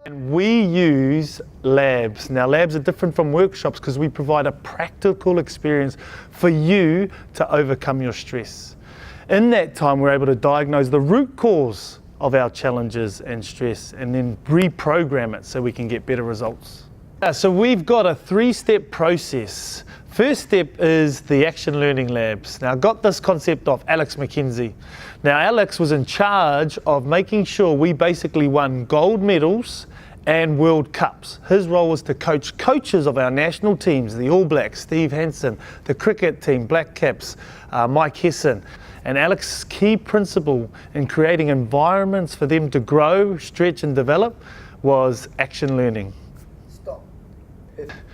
We use labs. Now, labs are different from workshops because we provide a practical experience for you to overcome your stress. In that time, we're able to diagnose the root cause of our challenges and stress and then reprogram it so we can get better results. So we've got a 3-step process. First step is the Action Learning Labs. Now, I got this concept off Alex McKenzie. Now, Alex was in charge of making sure we basically won gold medals and World Cups. His role was to coach coaches of our national teams, the All Blacks, Steve Hansen, the cricket team, Black Caps, Mike Hesson. And Alex's key principle in creating environments for them to grow, stretch and develop was action learning. Stop.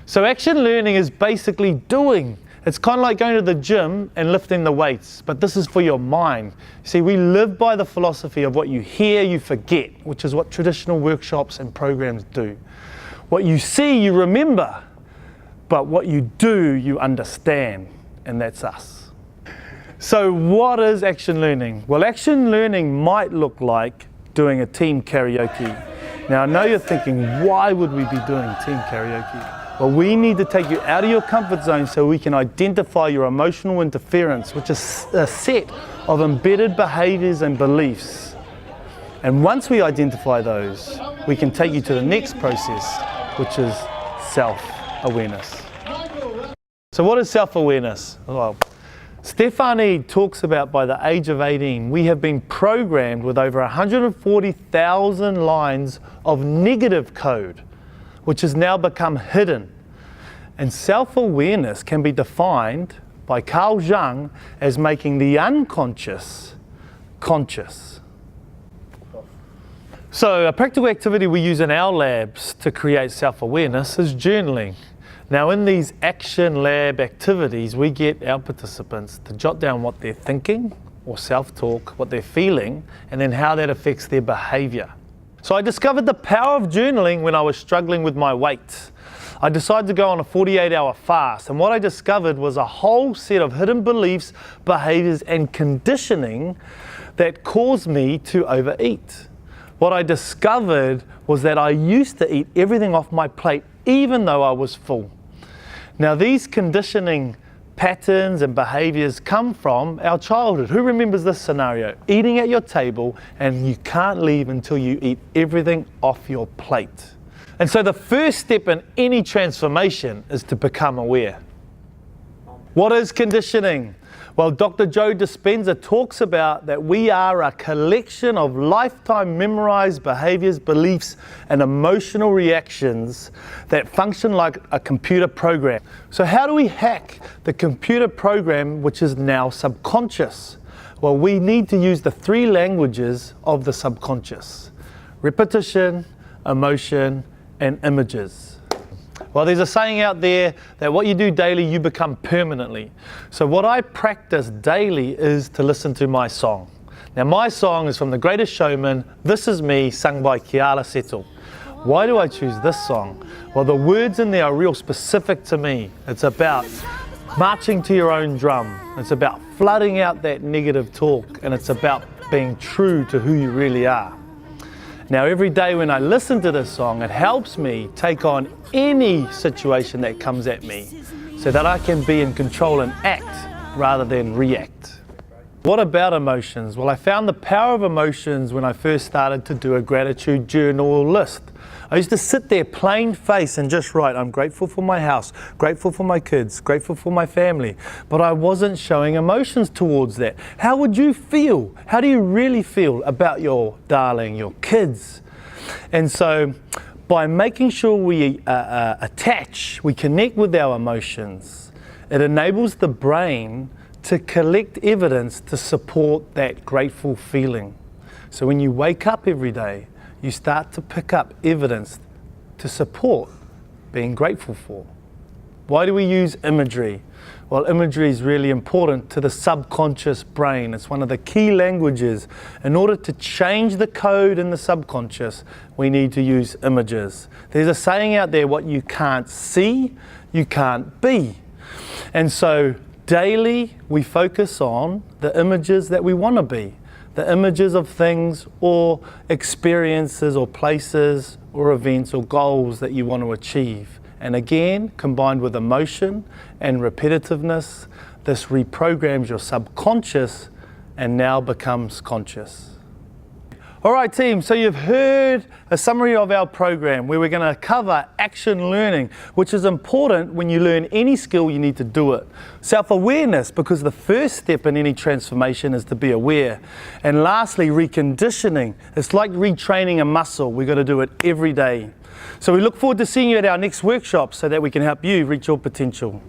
So action learning is basically doing. It's kind of like going to the gym and lifting the weights, but this is for your mind. See, we live by the philosophy of what you hear, you forget, which is what traditional workshops and programs do. What you see, you remember, but what you do, you understand, and that's us. So what is action learning? Well, action learning might look like doing a team karaoke. Now, I know you're thinking, why would we be doing team karaoke? Well, we need to take you out of your comfort zone so we can identify your emotional interference, which is a set of embedded behaviors and beliefs. And once we identify those, we can take you to the next process, which is self-awareness. So what is self-awareness? Well, Stephanie talks about by the age of 18, we have been programmed with over 140,000 lines of negative code, which has now become hidden. And self-awareness can be defined by Carl Jung as making the unconscious conscious. So a practical activity we use in our labs to create self-awareness is journaling. Now, in these action lab activities, we get our participants to jot down what they're thinking or self-talk, what they're feeling, and then how that affects their behavior. So I discovered the power of journaling when I was struggling with my weight. I decided to go on a 48-hour fast, and what I discovered was a whole set of hidden beliefs, behaviors, and conditioning that caused me to overeat. What I discovered was that I used to eat everything off my plate even though I was full. Now, these conditioning patterns and behaviors come from our childhood. Who remembers this scenario? Eating at your table and you can't leave until you eat everything off your plate. And so the first step in any transformation is to become aware. What is conditioning? Well, Dr. Joe Dispenza talks about that we are a collection of lifetime memorized behaviors, beliefs, and emotional reactions that function like a computer program. So how do we hack the computer program which is now subconscious? Well, we need to use the 3 languages of the subconscious: repetition, emotion, and images. Well, there's a saying out there that what you do daily, you become permanently. So what I practice daily is to listen to my song. Now, my song is from The Greatest Showman, This Is Me, sung by Keala Settle. Why do I choose this song? Well, the words in there are real specific to me. It's about marching to your own drum. It's about flooding out that negative talk, and it's about being true to who you really are. Now, every day when I listen to this song, it helps me take on any situation that comes at me so that I can be in control and act rather than react. What about emotions? Well, I found the power of emotions when I first started to do a gratitude journal list. I used to sit there plain face and just write, I'm grateful for my house, grateful for my kids, grateful for my family, but I wasn't showing emotions towards that. How would you feel? How do you really feel about your darling, your kids? And so by making sure we we connect with our emotions, it enables the brain to collect evidence to support that grateful feeling. So when you wake up every day, you start to pick up evidence to support being grateful for. Why do we use imagery? Well, imagery is really important to the subconscious brain. It's one of the key languages. In order to change the code in the subconscious, we need to use images. There's a saying out there, what you can't see, you can't be. And so daily we focus on the images that we want to be. the images of things or experiences or places or events or goals that you want to achieve. And again, combined with emotion and repetitiveness, this reprograms your subconscious and now becomes conscious. All right, team, so you've heard a summary of our program where we're going to cover action learning, which is important when you learn any skill, you need to do it. Self-awareness, because the first step in any transformation is to be aware. And lastly, reconditioning. It's like retraining a muscle. We've got to do it every day. So we look forward to seeing you at our next workshop so that we can help you reach your potential.